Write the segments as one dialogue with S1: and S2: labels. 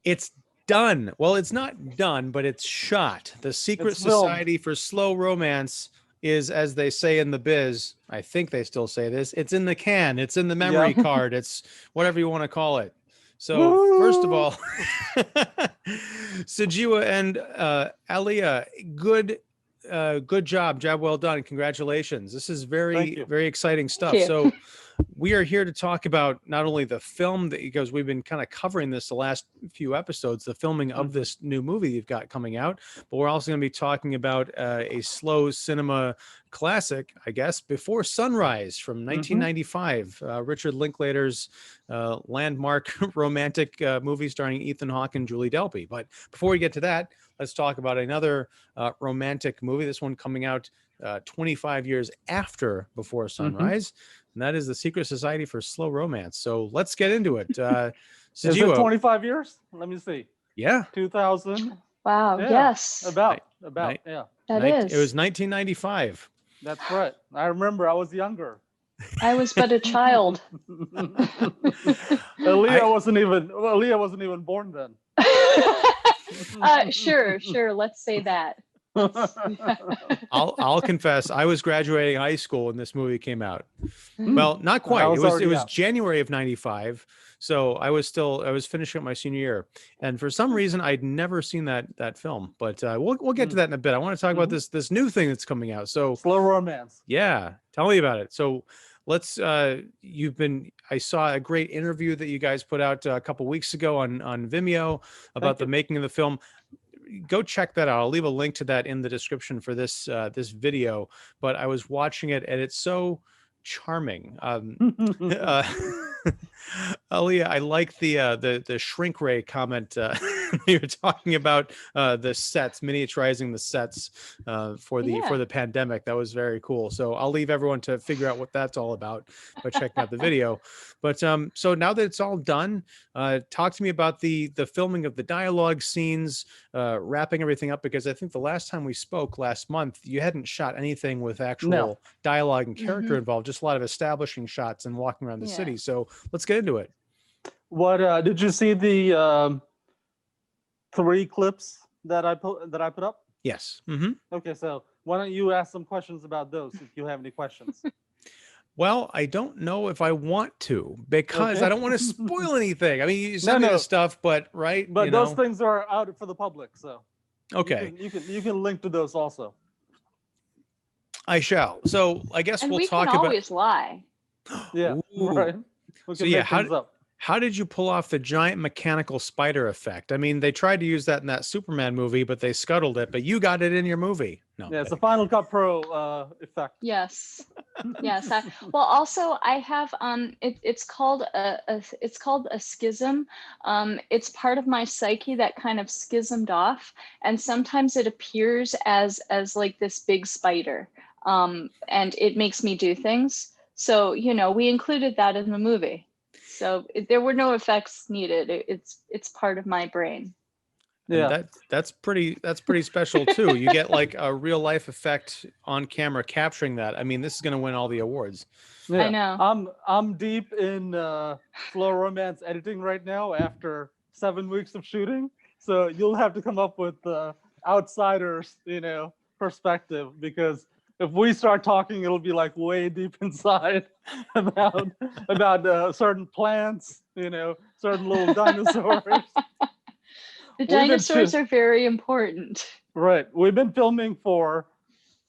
S1: It's done. Well, it's not done, but it's shot. The Secret
S2: It's filmed.
S1: Society for Slow Romance is, as they say in the biz, I think they still say this, it's in the can, it's in the memory
S2: Yeah.
S1: card, it's whatever you want to call it. So first of
S2: Woo!
S1: all, Sujewa and Alia, good job well done, congratulations. This is
S2: Thank
S1: very,
S2: you.
S1: very exciting
S3: Thank
S1: stuff.
S3: you.
S1: So we are here to talk about not only the film, that because we've been kind of covering this the last few episodes, the filming of this new movie you've got coming out, but we're also going to be talking about a slow cinema classic, I guess, Before Sunrise from 1995, Richard Linklater's landmark romantic movie starring Ethan Hawke and Julie Delpy. But before we get to that, let's talk about another romantic movie, this one coming out 25 years after Before Sunrise, and that is the Secret Society for Slow Romance. So let's get into it.
S2: Is it
S1: Sujewa,
S2: 25 years? Let me see.
S1: yeah,
S2: 2000.
S3: Wow.
S2: Yeah,
S3: Yes,
S2: About.
S1: Right.
S2: Yeah.
S3: that
S1: it
S3: is.
S1: was 1995.
S2: That's right. I remember I was younger.
S3: I was but a child.
S2: Alia wasn't even born then.
S3: Sure. Let's say that.
S1: I'll confess, I was graduating high school when this movie came out. Well, not quite. It was January of 95. So I was finishing up my senior year, and for some reason I'd never seen that film. But we'll get to that in a bit. I want to talk about this new thing that's coming out. So
S2: Slow romance.
S1: yeah, tell me about it. So let's I saw a great interview that you guys put out a couple weeks ago on Vimeo about the making of the film. Go check that out. I'll leave a link to that in the description for this this video. But I was watching it and it's so charming. Alia, I like the shrink ray comment. You're talking about the sets, miniaturizing the sets for the pandemic. That was very cool. So I'll leave everyone to figure out what that's all about by checking out the video. But so now that it's all done, talk to me about the filming of the dialogue scenes, wrapping everything up, because I think the last time we spoke last month, you hadn't shot anything with actual dialogue and character involved, just a lot of establishing shots and walking around the city. So let's get into it.
S2: What did you see the 3 clips that I put up?
S1: Yes.
S2: Okay, so why don't you ask some questions about those if you have any questions?
S1: Well, I don't know if I want to, because I don't want to spoil anything. I mean, you sent me the stuff, but
S2: But those things are out for the public, so
S1: okay,
S2: you can link to those also.
S1: I shall. So I guess
S3: And
S1: we'll
S3: we
S1: talk
S3: can
S1: about.
S3: always lie.
S2: Yeah,
S1: Ooh.
S2: right.
S1: So yeah, how did you pull off the giant mechanical spider effect? I mean, they tried to use that in that Superman movie, but they scuttled it. But you got it in your movie. No,
S2: yeah, it's a Final Cut Pro effect.
S3: Yes. Well, also I have it's called a schism. It's part of my psyche that kind of schismed off, and sometimes it appears as like this big spider, and it makes me do things. So we included that in the movie. So there were no effects needed. It's part of my brain.
S2: Yeah,
S1: and that's pretty special too. You get like a real life effect on camera capturing that. I mean, this is going to win all the awards.
S2: yeah.
S3: I know.
S2: I'm deep in slow romance editing right now after 7 weeks of shooting. So you'll have to come up with the outsiders, perspective, because if we start talking, it'll be like way deep inside about certain plants, certain little dinosaurs.
S3: The dinosaurs are very important.
S2: Right. We've been filming for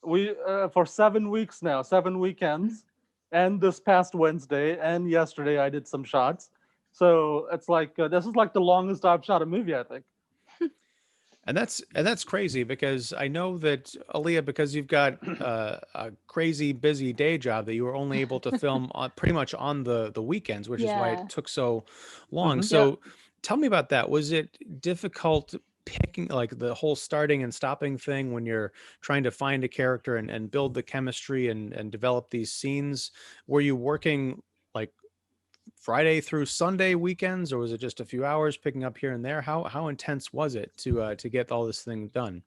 S2: 7 weeks now, 7 weekends, and this past Wednesday and yesterday I did some shots. So it's like this is like the longest I've shot a movie, I think.
S1: And that's crazy, because I know that, Alia, because you've got a crazy busy day job, that you were only able to film pretty much on the weekends, which is why it took so long. So tell me about that. Was it difficult picking like the whole starting and stopping thing when you're trying to find a character and build the chemistry and develop these scenes? Were you working like Friday through Sunday weekends, or was it just a few hours picking up here and there? How intense was it to get all this thing done?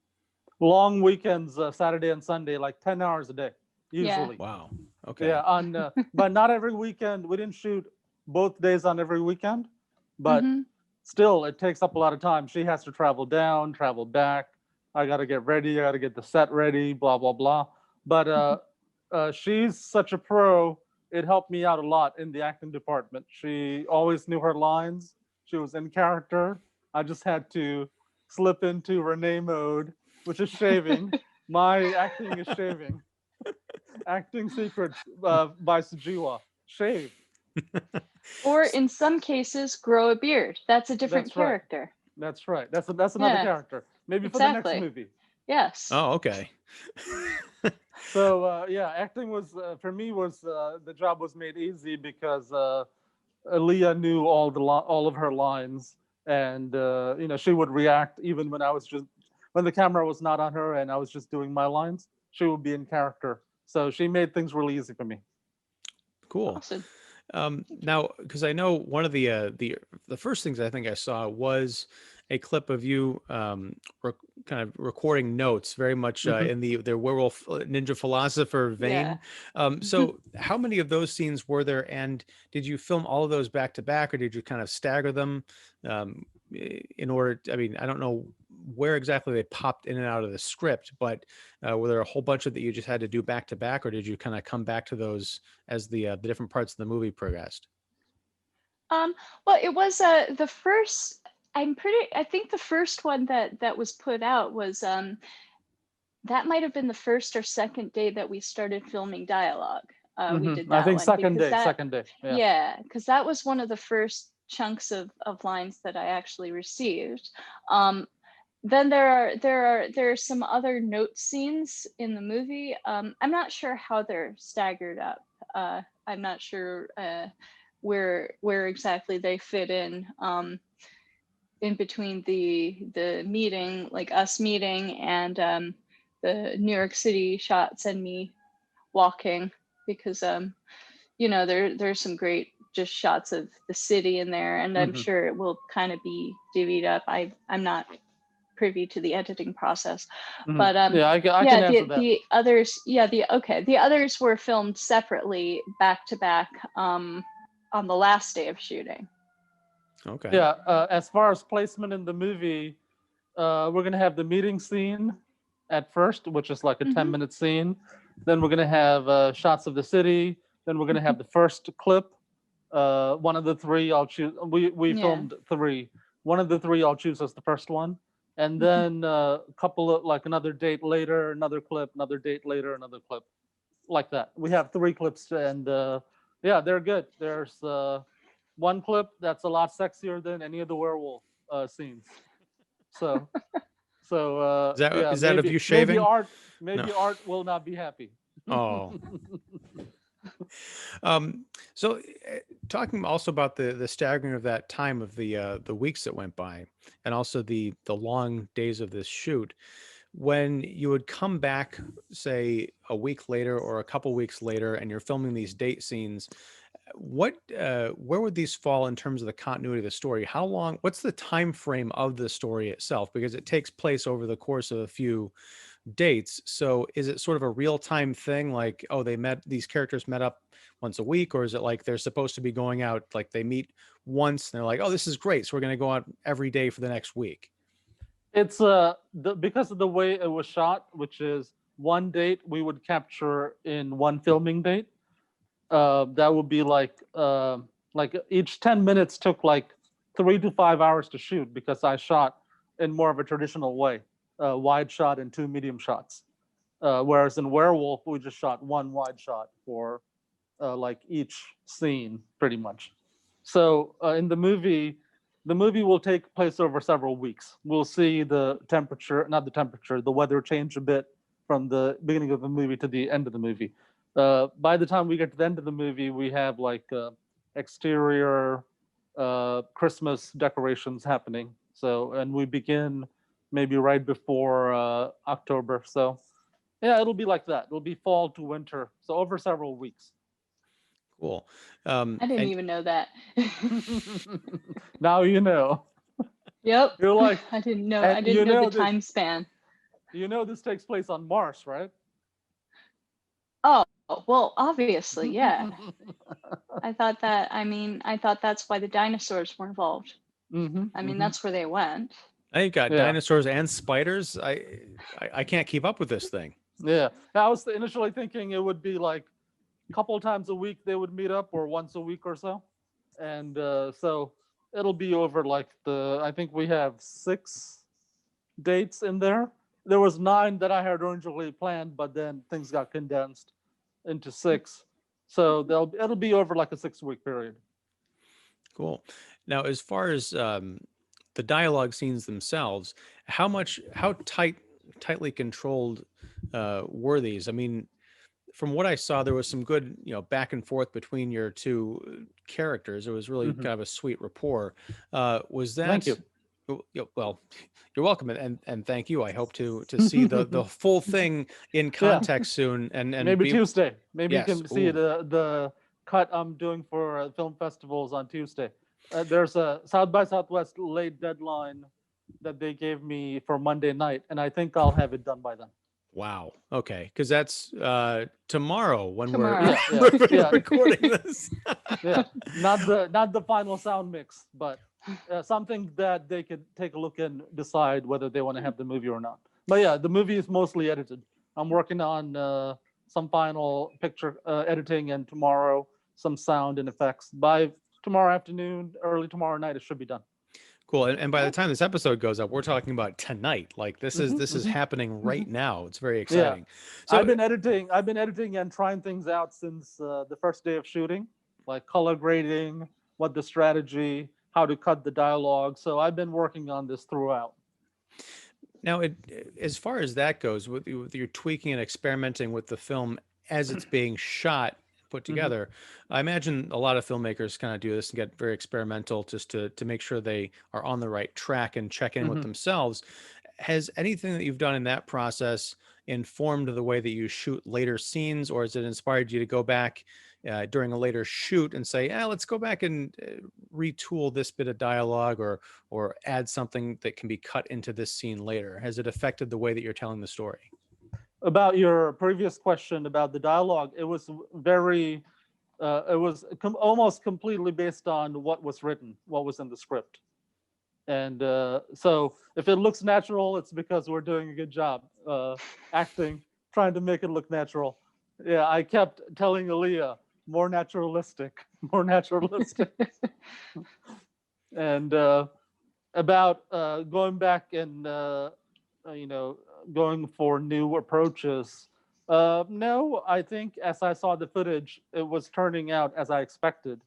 S2: Long weekends, Saturday and Sunday, like 10 hours a day, usually.
S1: Wow. Okay.
S2: Yeah, but not every weekend. We didn't shoot both days on every weekend, but still it takes up a lot of time. She has to travel down, travel back. I got to get ready. I got to get the set ready, blah, blah, blah. But she's such a pro. It helped me out a lot in the acting department. She always knew her lines. She was in character. I just had to slip into Renee mode, which is shaving. My acting is shaving. Acting secrets by Sujewa. Shave.
S3: Or in some cases, grow a beard. That's a different
S2: That's right.
S3: character.
S2: That's right. That's another
S3: Yeah,
S2: character. Maybe for the next
S3: exactly.
S2: movie.
S3: Yes.
S1: Oh, okay.
S2: So yeah, acting was for me was the job was made easy because Alia knew all of her lines, and you know, she would react even when I was just when the camera was not on her and I was just doing my lines. She would be in character, so she made things really easy for me.
S1: Cool.
S3: Awesome.
S1: Now, because I know one of the first things I think I saw was a clip of you kind of recording notes, very much in the werewolf ninja philosopher vein.
S3: Yeah.
S1: So, how many of those scenes were there, and did you film all of those back to back, or did you kind of stagger them in order? I mean, I don't know where exactly they popped in and out of the script, but were there a whole bunch of that you just had to do back to back, or did you kind of come back to those as the different parts of the movie progressed?
S3: Well, it was the first. I think the first one that was put out was that might have been the first or second day that we started filming dialogue. We did that.
S2: I think
S3: one
S2: second
S3: because
S2: day. Second day.
S3: Yeah, because that was one of the first chunks of lines that I actually received. Then there are some other note scenes in the movie. I'm not sure how they're staggered up. I'm not sure where exactly they fit in between the meeting, like us meeting, and the New York City shots and me walking, because you know, there's some great just shots of the city in there, and I'm sure it will kind of be divvied up. I'm not privy to the editing process, but
S2: yeah, I can answer that.
S3: The others, the others were filmed separately back to back on the last day of shooting.
S1: Okay.
S2: Yeah, as far as placement in the movie, we're gonna have the meeting scene at first, which is like a 10-minute scene. Then we're gonna have shots of the city. Then we're gonna have the first clip. One of the three I'll choose. We filmed three. One of the three I'll choose as the first one, and then a couple of, like, another date later, another clip, another date later, another clip, like that. We have 3 clips, and yeah, they're good. There's one clip that's a lot sexier than any of the werewolf scenes. So
S1: Is that of you shaving?
S2: Maybe Art will not be happy.
S1: Oh. So talking also about the staggering of that time of the weeks that went by, and also the long days of this shoot, when you would come back, say a week later or a couple weeks later, and you're filming these date scenes, where would these fall in terms of the continuity of the story? How long, what's the time frame of the story itself? Because it takes place over the course of a few dates. So is it sort of a real-time thing, like, oh, these characters met up once a week, or is it like they're supposed to be going out, like they meet once and they're like, oh, this is great, so we're going to go out every day for the next week?
S2: It's because of the way it was shot, which is one date we would capture in one filming date. That would be like each 10 minutes took like 3 to 5 hours to shoot, because I shot in more of a traditional way, wide shot and 2 medium shots. Whereas in Werewolf, we just shot 1 wide shot for like each scene, pretty much. So in the movie will take place over several weeks. We'll see the weather change a bit from the beginning of the movie to the end of the movie. By the time we get to the end of the movie, we have like exterior Christmas decorations happening. So, and we begin maybe right before October. So yeah, it'll be like that. It'll be fall to winter. So over several weeks.
S1: Cool.
S3: I didn't even know that.
S2: Now you know.
S3: Yep.
S2: You're like,
S3: I didn't know. I didn't know the time span.
S2: You know this takes place on Mars, right?
S3: Oh, well, obviously, yeah. I thought that's why the dinosaurs were involved. I mean, that's where they went.
S1: Now you've got
S2: Yeah.
S1: dinosaurs and spiders. I can't keep up with this thing.
S2: Yeah, I was initially thinking it would be like a couple times a week they would meet up, or once a week or so, and so it'll be over like I think we have 6 dates in there. There was 9 that I had originally planned, but then things got condensed into 6. So it'll be over like a 6-week period.
S1: Cool. Now, as far as the dialogue scenes themselves, how tightly controlled were these? I mean, from what I saw, there was some good, back and forth between your two characters. It was really kind of a sweet rapport. Was that?
S2: Thank you.
S1: Well, you're welcome, and thank you. I hope to see the full thing in context soon, and
S2: maybe Tuesday. Maybe
S1: Yes.
S2: you can see the cut I'm doing for film festivals on Tuesday. There's a South by Southwest late deadline that they gave me for Monday night, and I think I'll have it done by then.
S1: Wow. Okay, because that's tomorrow when
S3: Tomorrow.
S2: Yeah.
S1: recording this.
S2: Yeah, not the final sound mix, but something that they could take a look and decide whether they want to have the movie or not. But yeah, the movie is mostly edited. I'm working on some final picture editing, and tomorrow some sound and effects. By tomorrow afternoon, early tomorrow night, it should be done.
S1: Cool. And by the time this episode goes up, we're talking about tonight. Like this is happening right now. It's very exciting. So
S2: I've been editing and trying things out since the first day of shooting, like color grading, what the strategy, how to cut the dialogue. So I've been working on this throughout.
S1: now, as far as that goes, with your tweaking and experimenting with the film as it's being shot, put together, I imagine a lot of filmmakers kind of do this and get very experimental just to make sure they are on the right track and check in with themselves. Has anything that you've done in that process informed the way that you shoot later scenes, or has it inspired you to go back during a later shoot and say, let's go back and retool this bit of dialogue or add something that can be cut into this scene later? Has it affected the way that you're telling the story?
S2: About your previous question about the dialogue, it was very, almost completely based on what was written, what was in the script. And so if it looks natural, it's because we're doing a good job acting, trying to make it look natural. Yeah, I kept telling Alia, more naturalistic. And about going back and, going for new approaches. No, I think as I saw the footage, it was turning out as I expected.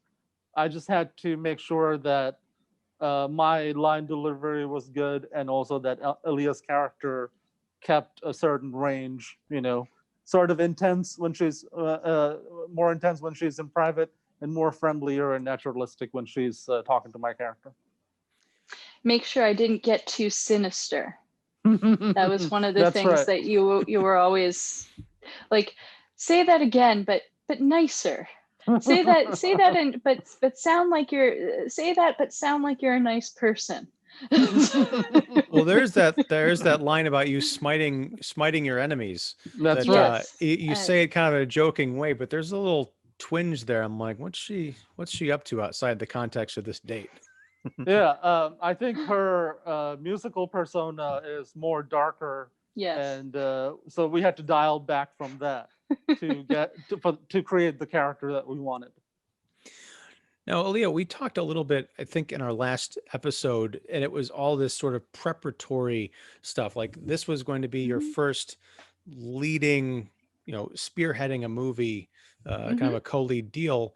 S2: I just had to make sure that my line delivery was good, and also that Alia's character kept a certain range, sort of intense when she's more intense when she's in private, and more friendlier and naturalistic when she's talking to my character.
S3: Make sure I didn't get too sinister. That was one of the things that you were always like, say that again, but nicer. Say that and but sound like you're sound like you're a nice person.
S1: Well, there's that line about you smiting your enemies.
S2: That's
S1: that,
S2: right.
S1: You say it kind of in a joking way, but there's a little twinge there. I'm like, what's she up to outside the context of this date?
S2: Yeah, I think her musical persona is more darker.
S3: Yes.
S2: And so we had to dial back from that to create the character that we wanted.
S1: Now, Alia, we talked a little bit, I think, in our last episode, and it was all this sort of preparatory stuff. Like this was going to be your first leading, spearheading a movie, kind of a co-lead deal.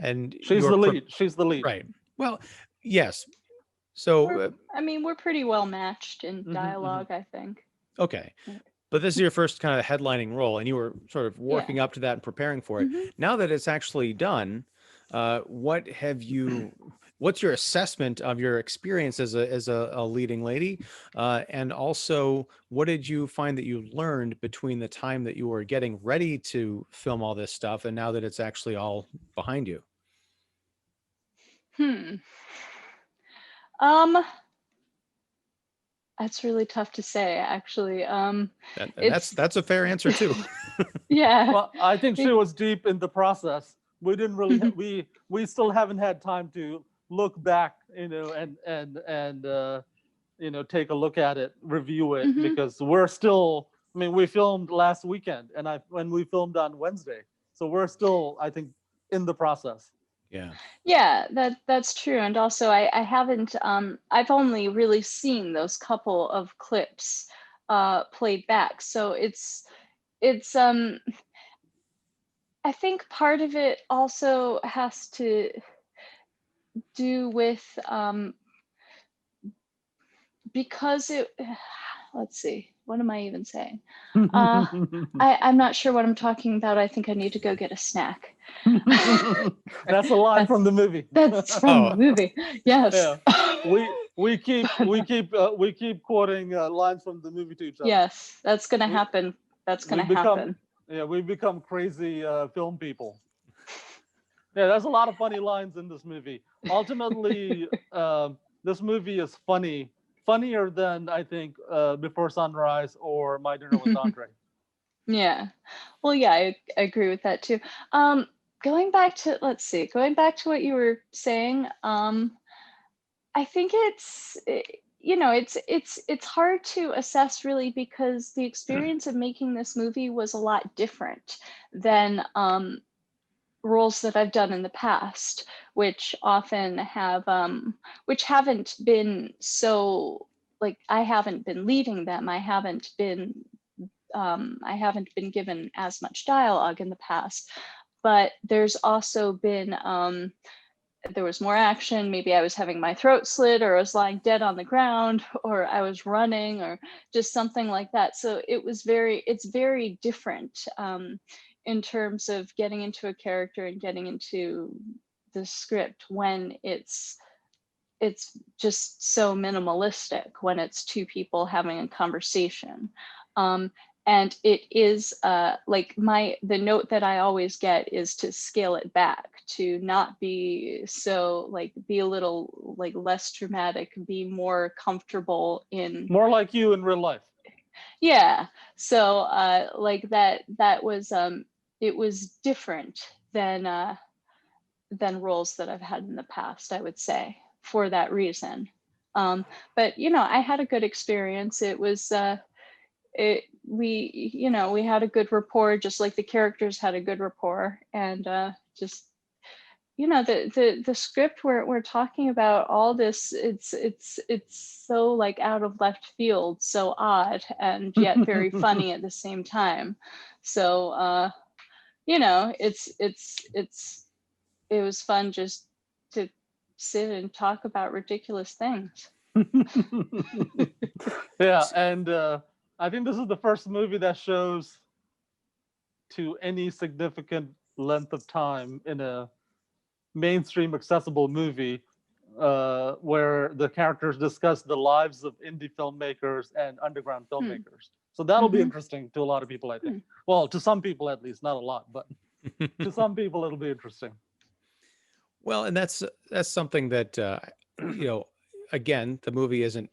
S1: And
S2: she's the lead. She's the lead.
S1: Right. Well, yes. So,
S3: we're pretty well matched in dialogue, I think.
S1: Okay. But this is your first kind of headlining role, and you were sort of working up to that and preparing for it. Now that it's actually done, what's your assessment of your experience as a leading lady? And also, what did you find that you learned between the time that you were getting ready to film all this stuff and now that it's actually all behind you?
S3: That's really tough to say, actually.
S1: That's a fair answer too.
S3: Yeah.
S2: Well, I think she was deep in the process. We didn't really we still haven't had time to look back, and take a look at it, review it,
S3: Mhm.
S2: because we're still. I mean, we filmed last weekend, and when we filmed on Wednesday, so we're still, I think, in the process.
S1: Yeah.
S3: Yeah, that's true. And also I haven't I've only really seen those couple of clips played back. So it's I think part of it also has to do with because it let's see, what am I even saying? I'm not sure what I'm talking about. I think I need to go get a snack.
S2: That's a line from the movie.
S3: That's from the movie. Yes.
S2: Yeah. We keep quoting lines from the movie to each other.
S3: Yes, that's gonna
S2: We-
S3: happen. That's
S2: we
S3: gonna happen.
S2: we become crazy film people. Yeah, there's a lot of funny lines in this movie. Ultimately, this movie is funnier than, I think, Before Sunrise or My Dinner with Andre.
S3: Yeah. Well, yeah, I agree with that too. Going back to what you were saying, I think it's hard to assess really because the experience of making this movie was a lot different than roles that I've done in the past, which often have which haven't been so like I haven't been leading them. I haven't been given as much dialogue in the past, but there's also been there was more action. Maybe I was having my throat slit, or I was lying dead on the ground, or I was running, or just something like that. So it's very different in terms of getting into a character and getting into the script when it's just so minimalistic, when it's two people having a conversation. And it is like the note that I always get is to scale it back, to not be so be a little less dramatic, be more comfortable in
S2: more like you in real life.
S3: Yeah. So that was it was different than roles that I've had in the past, I would say, for that reason. But I had a good experience. It was we had a good rapport, just like the characters had a good rapport, and just the script we're talking about all this, it's so out of left field, so odd, and yet very funny at the same time. So it was fun just to sit and talk about ridiculous things.
S2: Yeah, and I think this is the first movie that shows to any significant length of time in a mainstream accessible movie where the characters discuss the lives of indie filmmakers and underground filmmakers. So that'll be interesting to a lot of people, I think. Well, to some people at least, not a lot, but to some people it'll be interesting.
S1: Well, and that's something that again, the movie isn't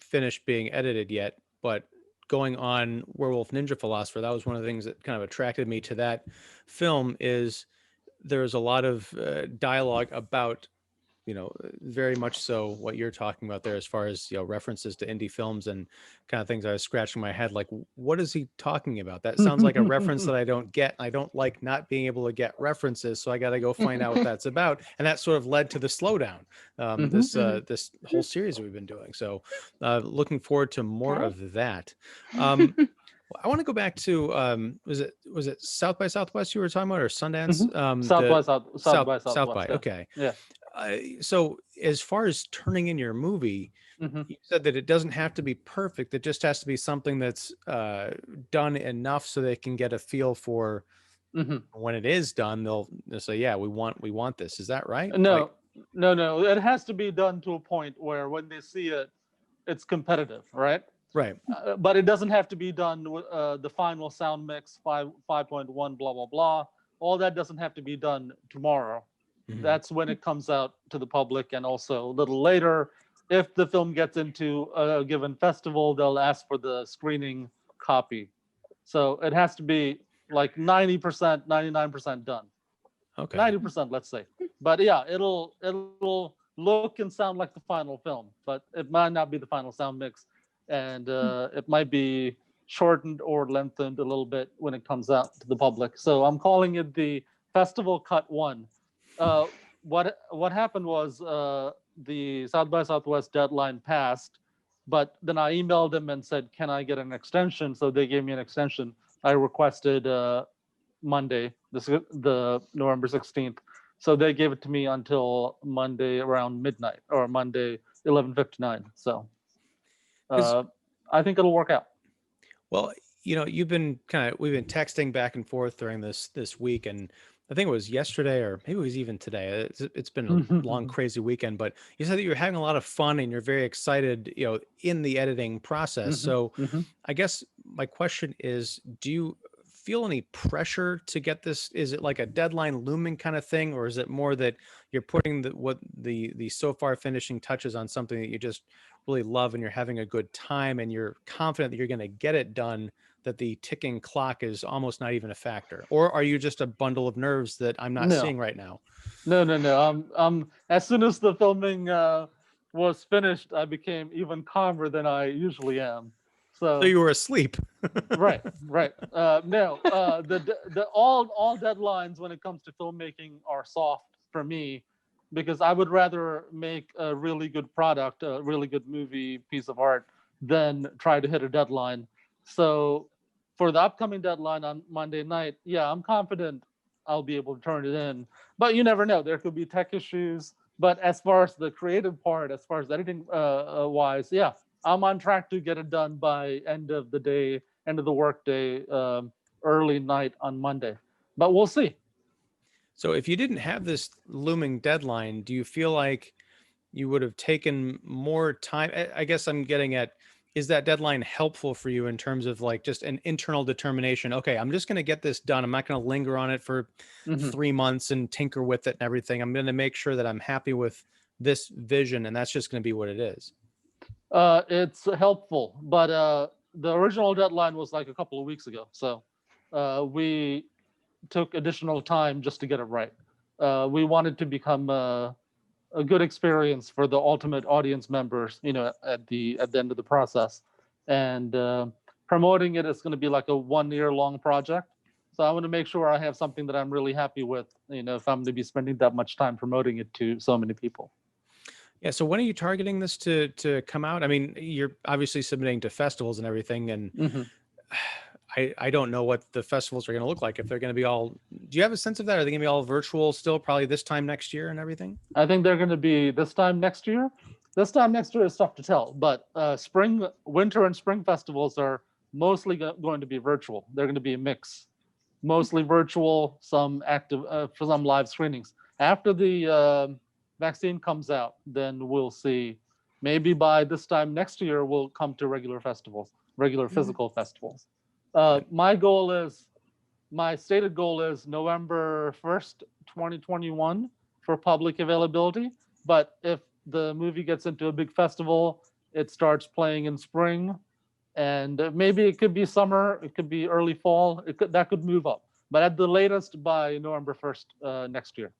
S1: finished being edited yet, but going on Werewolf Ninja Philosopher, that was one of the things that kind of attracted me to that film. Is there's a lot of dialogue about, very much so what you're talking about there, as far as references to indie films and kind of things. I was scratching my head, like, what is he talking about? That sounds like a reference that I don't get. I don't like not being able to get references, so I got to go find out what that's about. And that sort of led to the Slowdown, this whole series we've been doing. So looking forward to more of that. I want to go back to was it South by Southwest you were talking about, or Sundance?
S2: South by.
S1: Okay.
S2: Yeah.
S1: So as far as turning in your movie, you said that it doesn't have to be perfect. It just has to be something that's done enough so they can get a feel for when it is done. They'll say, yeah, we want this. Is that right?
S2: No. It has to be done to a point where when they see it, it's competitive, right?
S1: Right.
S2: But it doesn't have to be done with the final sound mix 5.1 blah blah blah. All that doesn't have to be done tomorrow. That's when it comes out to the public, and also a little later, if the film gets into a given festival, they'll ask for the screening copy. So it has to be like 90%, 99% done.
S1: Okay.
S2: 90%, let's say. But yeah, it'll look and sound like the final film, but it might not be the final sound mix, and it might be shortened or lengthened a little bit when it comes out to the public. So I'm calling it the Festival Cut 1. What happened was the South by Southwest deadline passed, but then I emailed them and said, can I get an extension? So they gave me an extension. I requested Monday, the November 16th. So they gave it to me until Monday around midnight, or Monday 11:59. So I think it'll work out.
S1: Well, we've been texting back and forth during this week, and I think it was yesterday, or maybe it was even today. It's been a long, crazy weekend, but you said that you're having a lot of fun and you're very excited, in the editing process. So I guess my question is, do you feel any pressure to get this? Is it like a deadline looming kind of thing, or is it more that you're putting the so far finishing touches on something that you just really love and you're having a good time and you're confident that you're going to get it done, that the ticking clock is almost not even a factor? Or are you just a bundle of nerves that I'm not seeing right now?
S2: No. As soon as the filming was finished, I became even calmer than I usually am. So
S1: you were asleep.
S2: right. No, all deadlines when it comes to filmmaking are soft for me, because I would rather make a really good product, a really good movie piece of art, than try to hit a deadline. So for the upcoming deadline on Monday night, yeah, I'm confident I'll be able to turn it in. But you never know. There could be tech issues. But as far as the creative part, as far as editing wise, yeah, I'm on track to get it done by end of the work day, early night on Monday. But we'll see.
S1: So if you didn't have this looming deadline, do you feel like you would have taken more time? I guess I'm getting at, is that deadline helpful for you in terms of like just an internal determination? Okay, I'm just going to get this done. I'm not going to linger on it for 3 months and tinker with it and everything. I'm going to make sure that I'm happy with this vision, and that's just going to be what it is.
S2: It's helpful, but the original deadline was like a couple of weeks ago. So we took additional time just to get it right. We wanted to become a good experience for the ultimate audience members, at the end of the process. And promoting it is going to be like a 1 year long project. So I want to make sure I have something that I'm really happy with, if I'm going to be spending that much time promoting it to so many people.
S1: Yeah. So when are you targeting this to come out? I mean, you're obviously submitting to festivals and everything, and I don't know what the festivals are going to look like. If they're going to be all, do you have a sense of that? Are they going to be all virtual still, probably this time next year and everything?
S2: I think they're going to be this time next year. This time next year is tough to tell, but winter and spring festivals are mostly going to be virtual. They're going to be a mix, mostly virtual, some active, for some live screenings. After the vaccine comes out, then we'll see. Maybe by this time next year, we'll come to regular festivals, regular physical festivals. My stated goal is November 1st, 2021 for public availability. But if the movie gets into a big festival, it starts playing in spring, and maybe it could be summer, it could be early fall, that could move up. But at the latest by November 1st next year.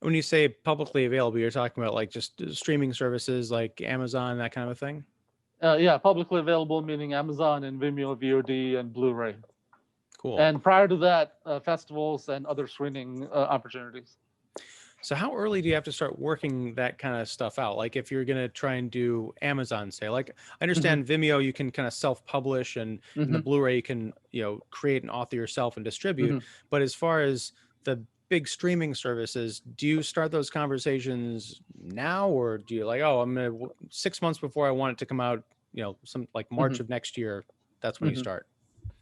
S1: When you say publicly available, you're talking about like just streaming services like Amazon, that kind of a thing?
S2: Yeah, publicly available, meaning Amazon and Vimeo VOD and Blu-ray.
S1: Cool.
S2: And prior to that, festivals and other screening opportunities.
S1: So how early do you have to start working that kind of stuff out? Like if you're going to try and do Amazon, say, like I understand Vimeo, you can kind of self-publish, and the Blu-ray you can, create and author yourself and distribute. But as far as the big streaming services, do you start those conversations now, or do you like, I'm going to 6 months before I want it to come out, some like March of next year, that's when you start?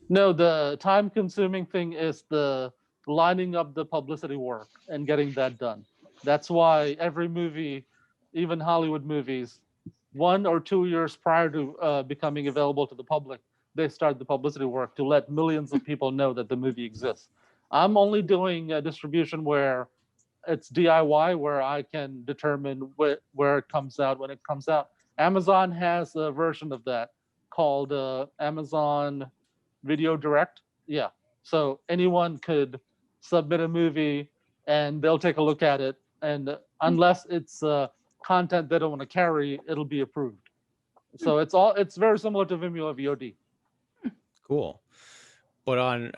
S2: No, the time-consuming thing is the lining up the publicity work and getting that done. That's why every movie, even Hollywood movies, 1 or 2 years prior to becoming available to the public, they start the publicity work to let millions of people know that the movie exists. I'm only doing distribution where it's DIY, where I can determine where it comes out when it comes out. Amazon has a version of that called Amazon Video Direct. Yeah. So anyone could submit a movie and they'll take a look at it. And unless it's content they don't want to carry, it'll be approved. So it's very similar to Vimeo VOD.
S1: Cool. But on,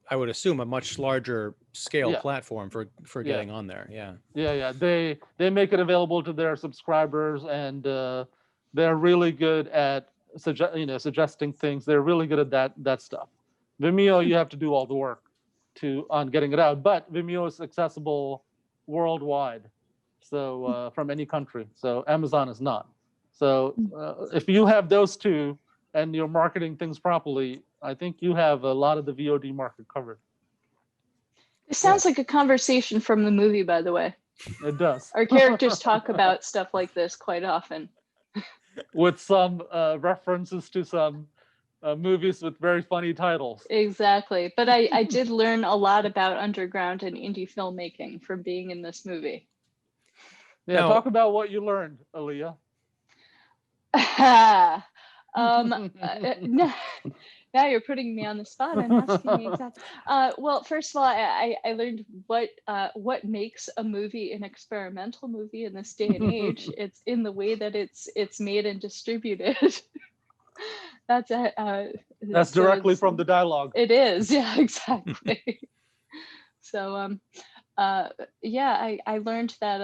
S1: I would assume a much larger scale
S2: Yeah.
S1: platform for
S2: Yeah.
S1: getting on there. Yeah.
S2: Yeah. They make it available to their subscribers, and they're really good at suggesting things. They're really good at that stuff. Vimeo, you have to do all the work on getting it out, but Vimeo is accessible worldwide, so from any country. So Amazon is not. So if you have those two and you're marketing things properly, I think you have a lot of the VOD market covered.
S3: It sounds like a conversation from the movie, by the way.
S2: It does.
S3: Our characters talk about stuff like this quite often.
S2: With some references to some movies with very funny titles.
S3: Exactly. But I did learn a lot about underground and indie filmmaking from being in this movie.
S2: Yeah,
S1: Now-
S2: talk about what you learned, Alia.
S3: Now you're putting me on the spot and asking me exactly. Well, first of all, I learned what makes a movie an experimental movie in this day and age. It's in the way that it's made and distributed. That's
S2: directly from the dialogue.
S3: It is, yeah, exactly. So yeah, I learned that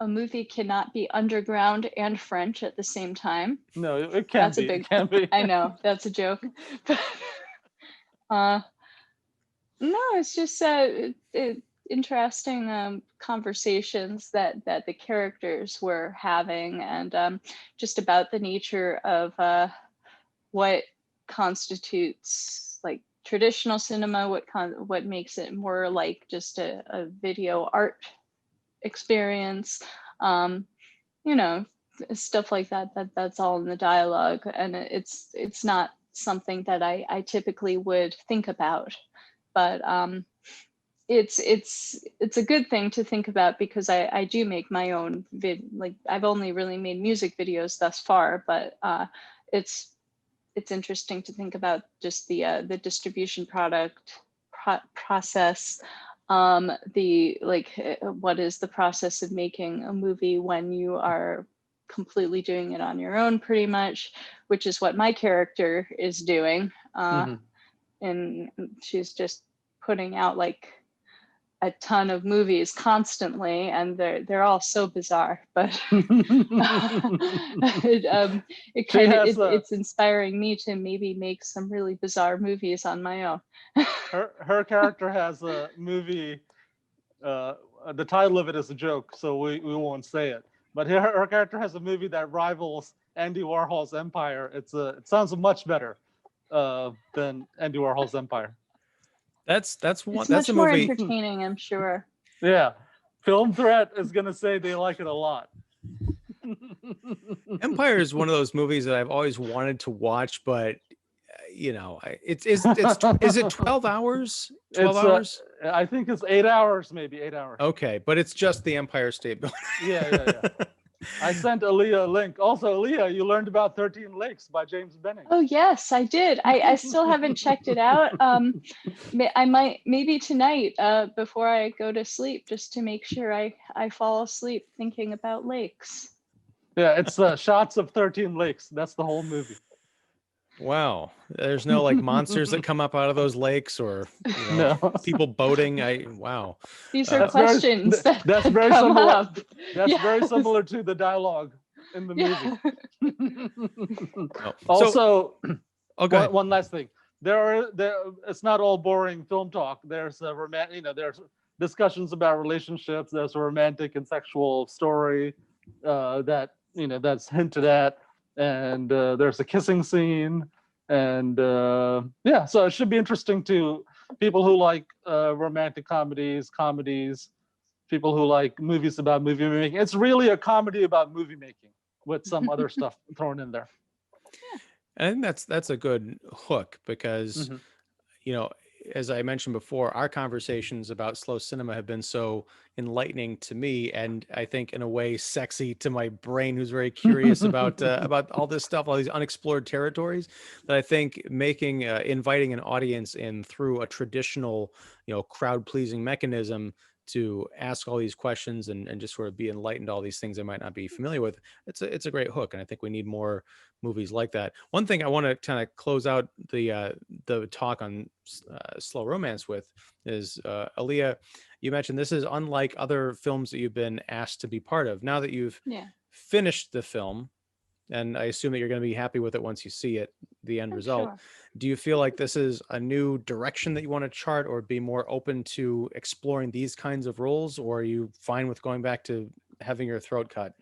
S3: a movie cannot be underground and French at the same time.
S2: No, it can
S3: That's
S2: be.
S3: a big.
S2: It can be.
S3: I know, that's a joke. No, it's just interesting conversations that the characters were having, and just about the nature of what constitutes like traditional cinema, what makes it more like just a video art experience, stuff like that's all in the dialogue, and it's not something that I typically would think about, but it's a good thing to think about, because I do make my own like I've only really made music videos thus far, but it's interesting to think about just the distribution process. What is the process of making a movie when you are completely doing it on your own, pretty much, which is what my character is doing. And she's just putting out like a ton of movies constantly, and they're all so bizarre, but it's inspiring me to maybe make some really bizarre movies on my own.
S2: Her character has a movie, the title of it is a joke, so we won't say it, but her character has a movie that rivals Andy Warhol's Empire. It sounds much better than Andy Warhol's Empire.
S1: That's one.
S3: It's
S1: That's
S3: much
S1: a
S3: more
S1: movie.
S3: entertaining, I'm sure.
S2: Yeah, Film Threat is gonna say they like it a lot.
S1: Empire is one of those movies that I've always wanted to watch, but is it 12 hours? 12 hours?
S2: I think it's 8 hours, maybe 8 hours.
S1: Okay, but it's just the Empire State Building.
S2: Yeah. I sent Alia a link. Also, Alia, you learned about 13 Lakes by James Benning.
S3: Oh yes, I did. I still haven't checked it out. I might maybe tonight before I go to sleep, just to make sure I fall asleep thinking about lakes.
S2: Yeah, it's shots of 13 lakes. That's the whole movie.
S1: Wow. There's no like monsters that come up out of those lakes, or
S2: No.
S1: people boating. Wow.
S3: These are
S2: That's
S3: questions
S2: that's
S3: that
S2: very
S3: come
S2: similar.
S3: up.
S2: That's very
S3: Yes.
S2: similar to the dialogue in the movie.
S1: Oh.
S2: Also,
S1: Okay.
S2: one last thing. There it's not all boring film talk. There's there's discussions about relationships. There's a romantic and sexual story that's hinted at, and there's a kissing scene, and so it should be interesting to people who like romantic comedies, people who like movies about movie making. It's really a comedy about movie making with some other stuff thrown in there.
S1: I think that's a good hook, because as I mentioned before, our conversations about slow cinema have been so enlightening to me, and I think in a way sexy to my brain, who's very curious about all this stuff, all these unexplored territories, that I think inviting an audience in through a traditional crowd pleasing mechanism to ask all these questions and just sort of be enlightened to all these things they might not be familiar with. It's a great hook, and I think we need more movies like that. One thing I want to kind of close out the talk on slow romance with is Alia, you mentioned this is unlike other films that you've been asked to be part of. Now that you've finished the film, and I assume that you're going to be happy with it once you see it, the end result.
S3: Sure.
S1: Do you feel like this is a new direction that you want to chart, or be more open to exploring these kinds of roles, or are you fine with going back to having your throat cut?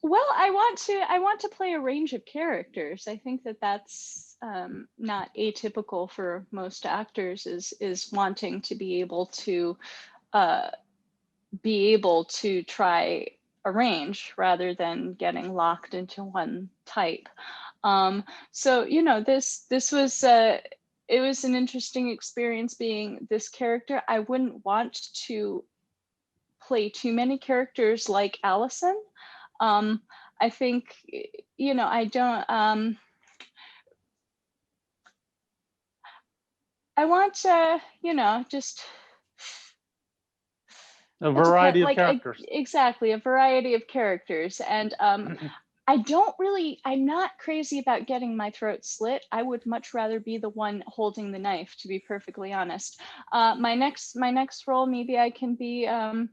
S3: Well, I want to play a range of characters. I think that that's not atypical for most actors, is wanting to be able to try a range rather than getting locked into one type. So, you know, this was it was an interesting experience being this character. I wouldn't want to play too many characters like Allison. I think, you know, I don't, I want, you know, just
S2: a variety of characters.
S3: Exactly, a variety of characters. And I'm not crazy about getting my throat slit. I would much rather be the one holding the knife, to be perfectly honest. My next role, maybe I can be a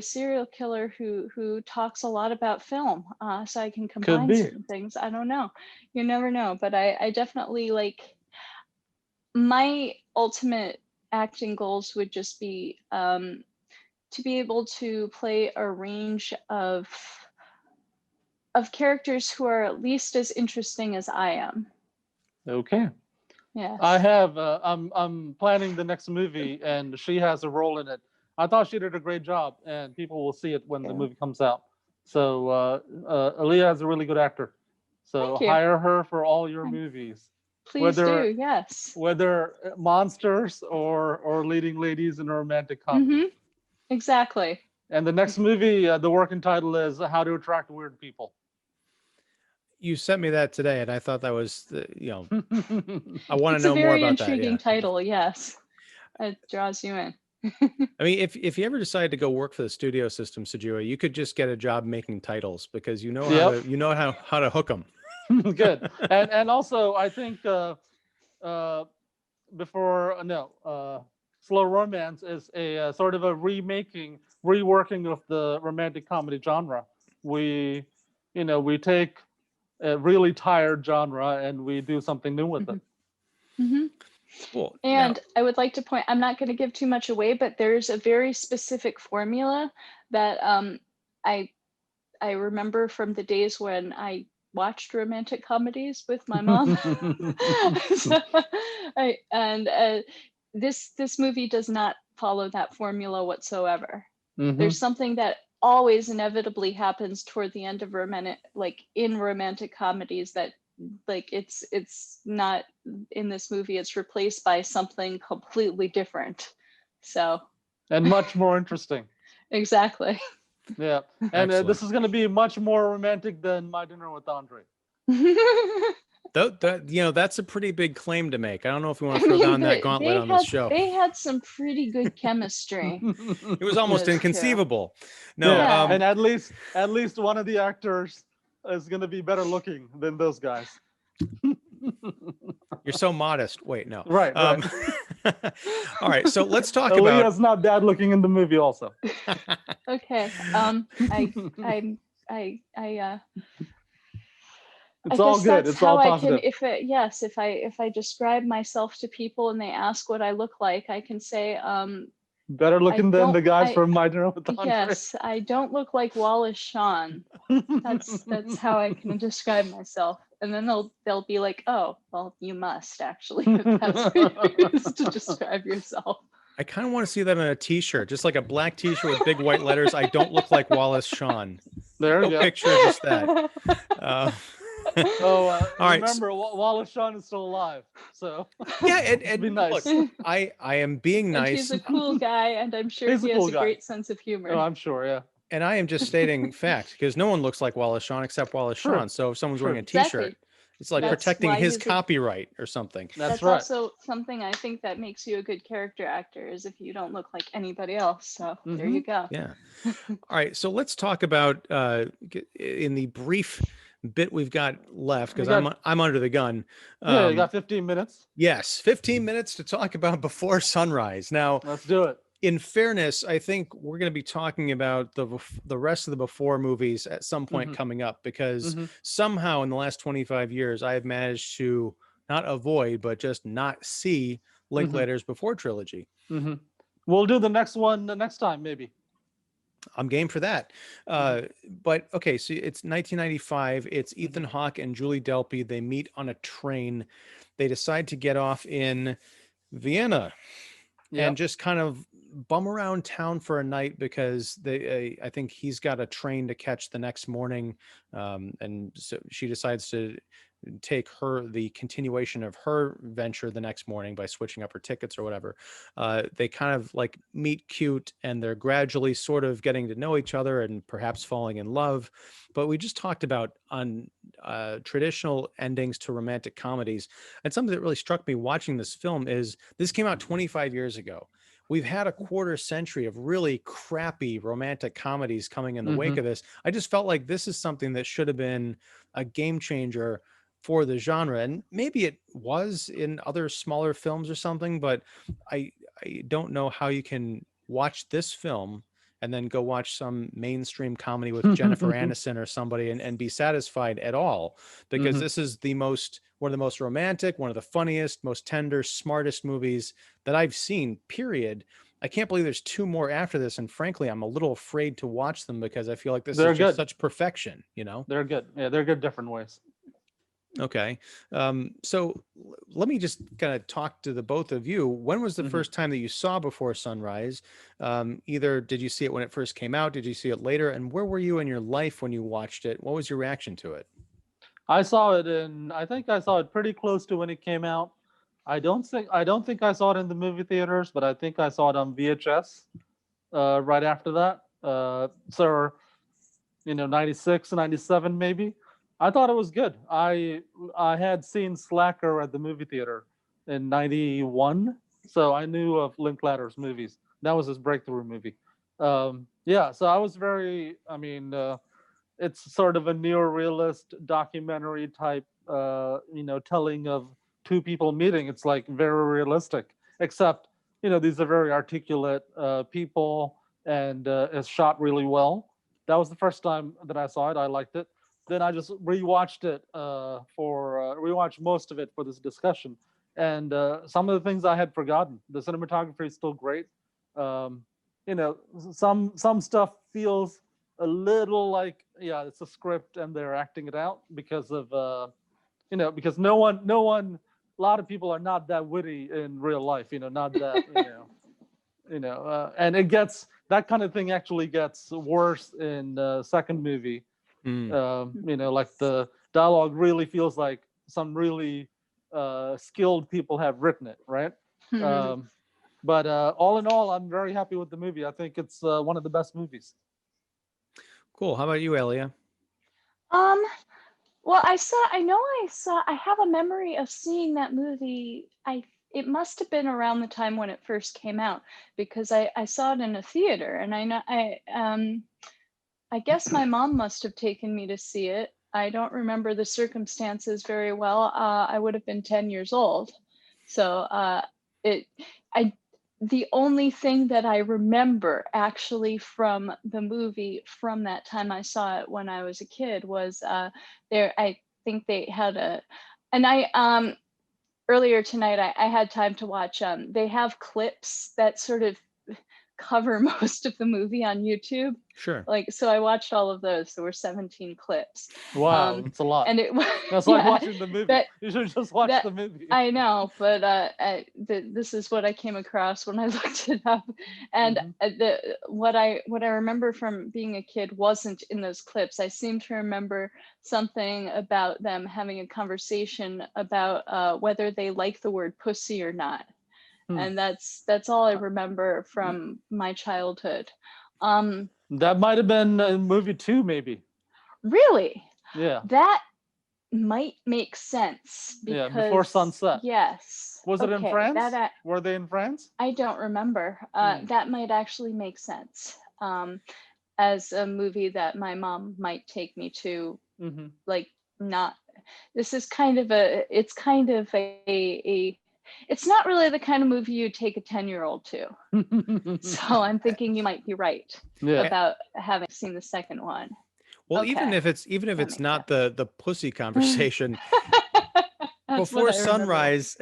S3: serial killer who talks a lot about film. So I can combine certain things. I don't know. You never know. But I definitely, like, my ultimate acting goals would just be to be able to play a range of characters who are at least as interesting as I am.
S2: Okay.
S3: Yeah.
S2: I have. I'm planning the next movie, and she has a role in it. I thought she did a great job, and people will see it when the movie comes out. So Alia is a really good actor. So hire her for all your movies.
S3: Please do. Yes.
S2: Whether monsters or leading ladies in a romantic comedy.
S3: Mm-hmm. Exactly.
S2: And the next movie, the working title is How to Attract Weird People.
S1: You sent me that today, and I thought that was, you know, I want to
S3: It's
S1: know more about that.
S3: It's a very intriguing title. Yes, it draws you in.
S1: I mean, if you ever decide to go work for the studio system, Sujewa, you could just get a job making titles, because you know how to hook them.
S2: Good. And also, I think Slow Romance is a sort of a reworking of the romantic comedy genre. We take a really tired genre and we do something new with it.
S3: Mm-hmm.
S1: Cool.
S3: And I would like to point, I'm not going to give too much away, but there's a very specific formula that I remember from the days when I watched romantic comedies with my mom. This movie does not follow that formula whatsoever.
S2: Mm-hmm.
S3: There's something that always inevitably happens toward the end of romantic comedies that, like, it's not in this movie. It's replaced by something completely different. So. And
S2: much more interesting.
S3: Exactly.
S2: Yeah, and this is going to be much more romantic than My Dinner with Andre.
S1: That's a pretty big claim to make. I don't know if we want to throw down that gauntlet on this show.
S3: They had some pretty good chemistry.
S1: It was almost inconceivable. No,
S2: and at least one of the actors is going to be better looking than those guys.
S1: You're so modest. Wait, no.
S2: Right.
S1: All right. So let's talk
S2: about.
S1: Alia's
S2: not bad looking in the movie, also.
S3: Okay.
S2: It's all good. It's all positive.
S3: If I describe myself to people and they ask what I look like, I can say,
S2: better looking than the guys from My Dinner with Andre.
S3: Yes, I don't look like Wallace Shawn. That's how I can describe myself. And then they'll be like, oh, well, you must actually. That's what you use to describe yourself.
S1: I kind of want to see that on a T-shirt, just like a black T-shirt with big white letters. I don't look like Wallace Shawn.
S2: There you go.
S1: Picture of just that.
S2: All right. Remember, Wallace Shawn is still alive, so
S1: yeah, and
S2: be nice.
S1: Look, I am being nice.
S3: And he's a cool guy, and I'm sure he has a great sense of humor.
S2: Oh, I'm sure, yeah.
S1: And I am just stating fact, because no one looks like Wallace Shawn except Wallace Shawn. So if someone's wearing a T-shirt, It's like
S3: That's
S1: protecting
S3: why
S1: his
S3: he's a-
S1: caught or something.
S2: That's
S3: That's
S2: right.
S3: also something I think that makes you a good character actor, is if you don't look like anybody else. So there you go.
S1: Yeah. All right. So let's talk about in the brief bit we've got left, because I'm under the gun.
S2: Yeah, you got 15 minutes.
S1: Yes, 15 minutes to talk about Before Sunrise. Now,
S2: Let's do it.
S1: in fairness, I think we're going to be talking about the rest of the Before movies at some point coming up, because somehow in the last 25 years, I have managed to not avoid, but just not see Linklater's Before trilogy.
S2: We'll do the next one the next time, maybe.
S1: I'm game for that. But okay, so it's 1995. It's Ethan Hawke and Julie Delpy. They meet on a train. They decide to get off in Vienna and just kind of bum around town for a night, because I think he's got a train to catch the next morning. And so she decides to take the continuation of her venture the next morning by switching up her tickets or whatever. They kind of like meet cute, and they're gradually sort of getting to know each other and perhaps falling in love. But we just talked about on traditional endings to romantic comedies. And something that really struck me watching this film is this came out 25 years ago. We've had a quarter century of really crappy romantic comedies coming in the wake of this. I just felt like this is something that should have been a game changer for the genre. And maybe it was in other smaller films or something, but I don't know how you can watch this film and then go watch some mainstream comedy with Jennifer Aniston or somebody and be satisfied at all, because this is one of the most romantic, one of the funniest, most tender, smartest movies that I've seen, period. I can't believe there's two more after this. And frankly, I'm a little afraid to watch them, because I feel like this is just such perfection, you know?
S2: They're good. Yeah, they're good different ways.
S1: Okay. So let me just kind of talk to the both of you. When was the first time that you saw Before Sunrise? Either did you see it when it first came out? Did you see it later? And where were you in your life when you watched it? What was your reaction to it?
S2: I think I saw it pretty close to when it came out. I don't think I saw it in the movie theaters, but I think I saw it on VHS right after that. So 96, 97 maybe. I thought it was good. I had seen Slacker at the movie theater in 91, so I knew of Linklater's movies. That was his breakthrough movie. Yeah, so I was it's sort of a neorealist documentary type, telling of two people meeting. It's like very realistic, except, these are very articulate people, and it's shot really well. That was the first time that I saw it. I liked it. Then I just rewatched it rewatched most of it for this discussion. And some of the things I had forgotten. The cinematography is still great. Some stuff feels a little like, it's a script and they're acting it out because of, because no one, a lot of people are not that witty in real life, not that, and that kind of thing actually gets worse in the second movie. Like the dialogue really feels like some really skilled people have written it, right? But all in all, I'm very happy with the movie. I think it's one of the best movies.
S1: Cool. How about you, Alia?
S3: Well, I have a memory of seeing that movie. It must have been around the time when it first came out, because I saw it in a theater, and I guess my mom must have taken me to see it. I don't remember the circumstances very well. I would have been 10 years old. So the only thing that I remember actually from the movie from that time I saw it when I was a kid was I think they had earlier tonight I had time to watch, they have clips that sort of cover most of the movie on YouTube.
S1: Sure.
S3: So I watched all of those. There were 17 clips.
S2: Wow, that's a lot.
S3: And
S2: that's like watching the movie. You should just watch the movie.
S3: I know, but this is what I came across when I looked it up. And what I remember from being a kid wasn't in those clips. I seem to remember something about them having a conversation about whether they like the word pussy or not. And that's all I remember from my childhood.
S2: That might have been movie 2, maybe.
S3: Really?
S2: Yeah.
S3: might make sense
S2: Yeah,
S3: because
S2: Before Sunset.
S3: yes.
S2: Was it in
S3: Okay,
S2: France?
S3: that
S2: Were they in France?
S3: I don't remember. That might actually make sense. As a movie that my mom might take me to,
S2: Mm-hmm.
S3: like not. This is kind of a. It's kind of a. It's not really the kind of movie you take a 10-year-old to. So I'm thinking you might be right
S2: Yeah.
S3: about having seen the second one.
S1: Well,
S3: Okay.
S1: even if it's
S3: makes
S1: not the pussy conversation,
S3: That's
S1: Before
S3: what I remember.
S1: Sunrise,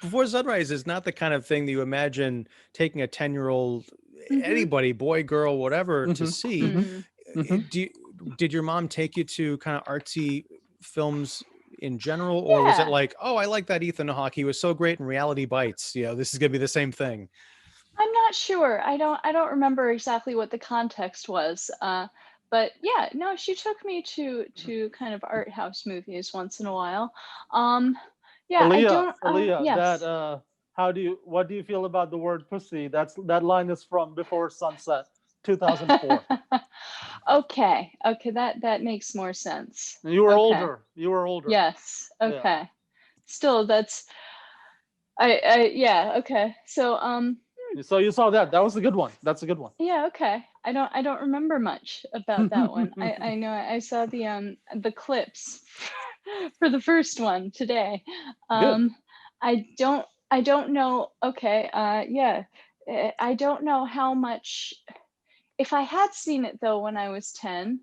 S1: Before Sunrise is not the kind of thing that you imagine taking a 10-year-old, anybody, boy, girl, whatever, to see. Did your mom take you to kind of artsy films in general, or was it
S3: Yeah.
S1: like, oh, I like that Ethan Hawke, he was so great in Reality Bites, this is gonna be the same thing?
S3: I'm not sure. I don't remember exactly what the context was. But yeah, no, she took me to kind of art house movies once in a while. Yeah, I don't.
S2: Aaliyah,
S3: Yes.
S2: that what do you feel about the word pussy? That line is from Before Sunset, 2004.
S3: Okay. That makes more sense.
S2: You were
S3: Okay.
S2: older. You were older.
S3: Yes.
S2: Yeah.
S3: Okay. Still, that's. Yeah. Okay. So
S2: So you saw that. That was a good one. That's a good one.
S3: yeah. Okay. I don't remember much about that one. I know I saw the clips for the first one today.
S2: Good.
S3: I don't know. Okay. Yeah. I don't know how much. If I had seen it though when I was 10,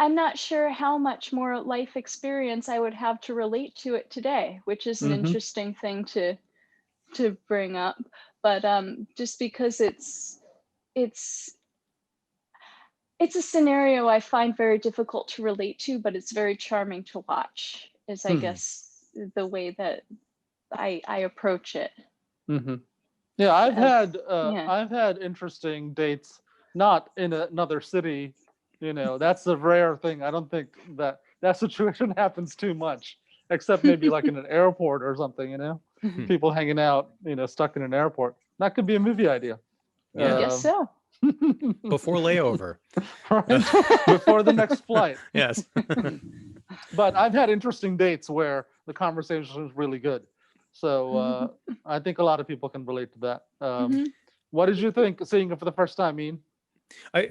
S3: I'm not sure how much more life experience I would have to relate to it today, which is an interesting thing to bring up. But just because it's a scenario I find very difficult to relate to, but it's very charming to watch, is I guess the way that I approach it.
S2: Yeah, I've had interesting dates, not in another city. That's a rare thing. I don't think that situation happens too much, except maybe like in an airport or something. People hanging out, stuck in an airport. That could be a movie idea.
S1: Yeah.
S3: I guess so.
S1: Before layover.
S2: Right? Before the next flight.
S1: Yes.
S2: But I've had interesting dates where the conversation was really good. So I think a lot of people can relate to that. What did you think seeing it for the first time, Ian?
S1: I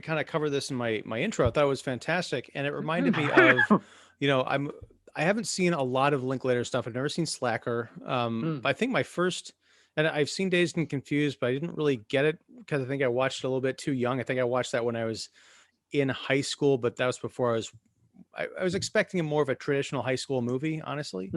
S1: kind of covered this in my intro. I thought it was fantastic, and it reminded me of, I haven't seen a lot of Linklater stuff. I've never seen Slacker. I think my first, and I've seen Dazed and Confused, but I didn't really get it because I think I watched it a little bit too young. I think I watched that when I was in high school, but that was before I was expecting more of a traditional high school movie, honestly.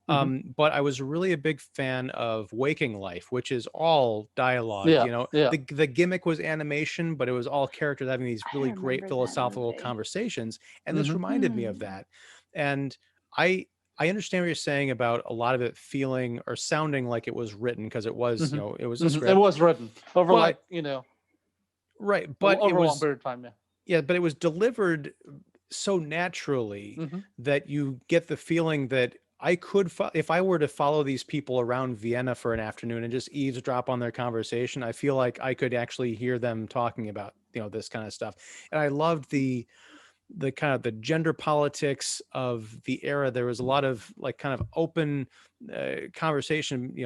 S1: But I was really a big fan of Waking Life, which is all dialogue. The gimmick was animation, but it was all characters having these really great philosophical conversations. And this reminded me of that. And I understand what you're saying about a lot of it feeling or sounding like it was written, because it was, it was a script.
S2: It was written over
S1: right. But
S2: over
S1: it was
S2: a long period of time.
S1: Yeah, but it was delivered so naturally that you get the feeling that I could, if I were to follow these people around Vienna for an afternoon and just eavesdrop on their conversation, I feel like I could actually hear them talking about, this kind of stuff. And I loved the kind of the gender politics of the era. There was a lot of like kind of open conversations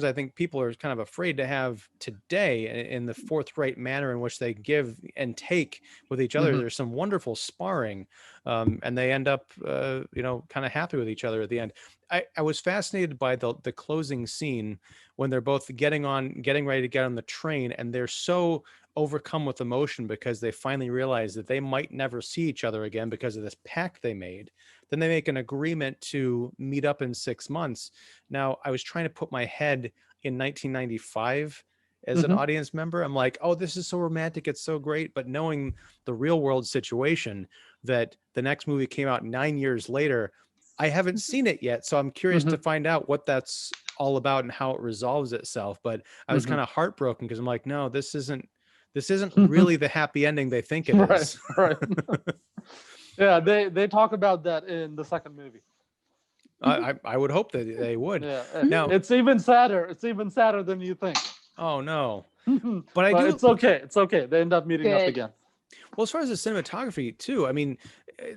S1: I think people are kind of afraid to have today in the forthright manner in which they give and take with each other. There's some wonderful sparring, and they end up kind of happy with each other at the end. I was fascinated by the closing scene when they're both getting ready to get on the train, and they're so overcome with emotion because they finally realize that they might never see each other again because of this pact they made. Then they make an agreement to meet up in 6 months. Now, I was trying to put my head in 1995 as an audience member. I'm like, oh, this is so romantic, it's so great. But knowing the real world situation that the next movie came out 9 years later, I haven't seen it yet. So I'm curious to find out what that's all about and how it resolves itself. But I was kind of heartbroken because I'm like, no, this isn't really the happy ending they think it is.
S2: Right. Yeah, they talk about that in the second movie.
S1: I would hope that they would.
S2: Yeah.
S1: Now
S2: it's even sadder. It's even sadder than you think.
S1: Oh no.
S2: But it's okay. It's okay. They end up meeting up again.
S1: Well, as far as the cinematography too, I mean,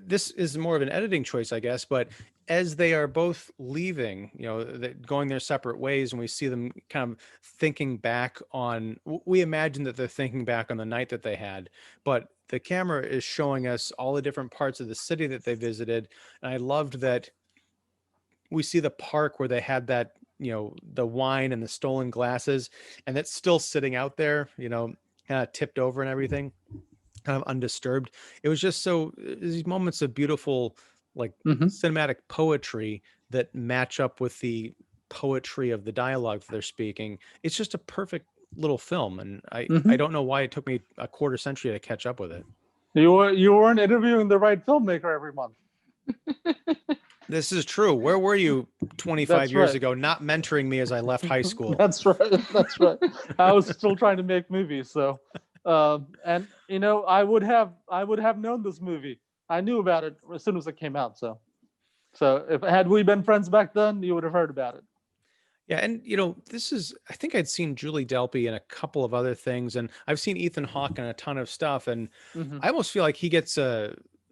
S1: this is more of an editing choice, I guess, but as they are both leaving, going their separate ways, and we see them kind of thinking back on, we imagine that they're thinking back on the night that they had, but the camera is showing us all the different parts of the city that they visited. And I loved that we see the park where they had that, the wine and the stolen glasses, and that's still sitting out there, kind of tipped over and everything, kind of undisturbed. It was just these moments of beautiful, like cinematic poetry that match up with the poetry of the dialogue that they're speaking. It's just a perfect little film, and I don't know why it took me a quarter century to catch up with it.
S2: You weren't interviewing the right filmmaker every month.
S1: This is true. Where were you 25
S2: That's
S1: years
S2: right.
S1: ago, not mentoring me as I left high school?
S2: That's right. That's right. I was still trying to make movies, so and I would have known this movie. I knew about it as soon as it came out. So if had we been friends back then, you would have heard about it.
S1: Yeah, and I think I'd seen Julie Delpy in a couple of other things, and I've seen Ethan Hawke in a ton of stuff, and I almost feel like he gets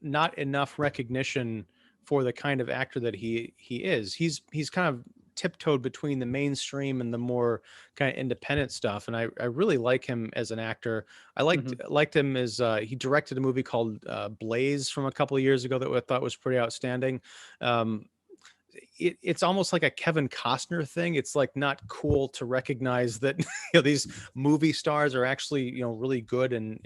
S1: not enough recognition for the kind of actor that he is. He's kind of tiptoed between the mainstream and the more kind of independent stuff, and I really like him as an actor. I liked him as he directed a movie called Blaze from a couple of years ago that I thought was pretty outstanding. It's almost like a Kevin Costner thing. It's like not cool to recognize that these movie stars are actually really good and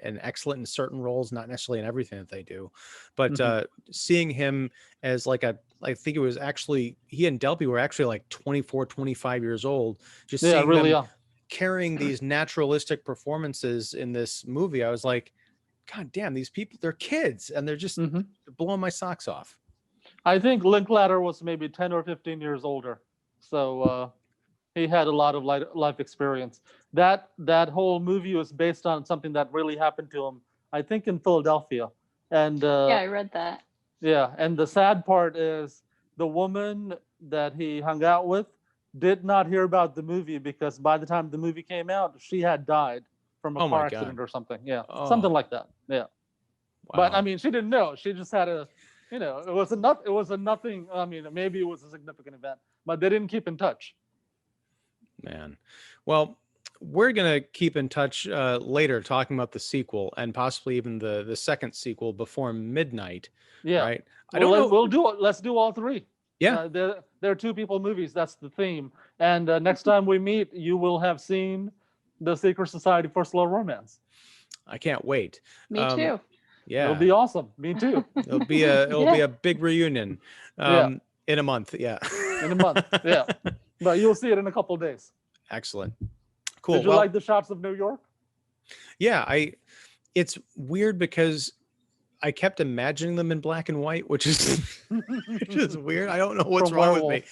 S1: excellent in certain roles, not necessarily in everything that they do. But seeing him as I think it was actually he and Delpy were actually like 24, 25 years old. Just seeing
S2: really
S1: them carrying these naturalistic performances in this movie, I was like, God damn, these people, they're kids, and they're just blowing my socks off.
S2: I think Linklater was maybe 10 or 15 years older, so he had a lot of life experience. That whole movie was based on something that really happened to him, I think, in Philadelphia. And
S3: Yeah, I read that.
S2: yeah, and the sad part is the woman that he hung out with did not hear about the movie because by the time the movie came out, she had died from a car accident or something. Yeah, something like that. Yeah.
S1: Wow.
S2: But I mean, she didn't know. She just had it was a nothing. I mean, maybe it was a significant event, but they didn't keep in touch.
S1: Man. Well, we're going to keep in touch later talking about the sequel and possibly even the second sequel, Before Midnight.
S2: Yeah.
S1: Right. I don't know.
S2: Let's do all three.
S1: Yeah.
S2: There are two people movies. That's the theme. And next time we meet, you will have seen The Secret Society for Slow Romance.
S1: I can't wait.
S3: Me too.
S1: Yeah.
S2: It'll be awesome. Me too.
S1: It'll be a big reunion. In a month. Yeah.
S2: In a month. Yeah. But you'll see it in a couple of days.
S1: Excellent. Cool.
S2: Did you like the shots of New York?
S1: Yeah, it's weird because I kept imagining them in black and white, which is weird. I don't know what's wrong with me.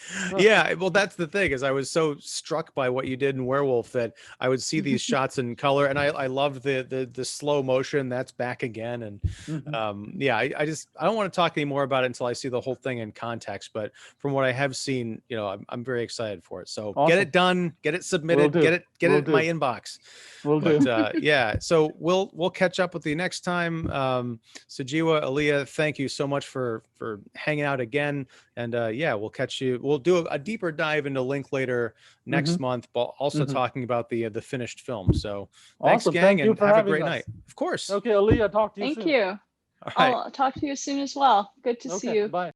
S1: Yeah, well, that's the thing, is I was so struck by what you did in Werewolf that I would see these shots in color, and I loved the slow motion. That's back again, and I don't want to talk any more about it until I see the whole thing in context. But from what I have seen, I'm very excited for it. So
S2: awesome.
S1: Get it done, get it submitted, get it in my inbox. Yeah, so we'll catch up with you next time. Sujewa, Alia, thank you so much for hanging out again. And we'll catch you. We'll do a deeper dive into Linklater next month, but also talking about the finished film. So thanks,
S2: awesome.
S1: gang,
S2: Thank you
S1: and
S2: for
S1: have a
S2: having
S1: great
S2: us.
S1: night. Of course.
S2: Okay, Alia, talk to you soon.
S3: Thank you.
S1: All right.
S3: I'll talk to you soon as well. Good to see you.
S2: Bye.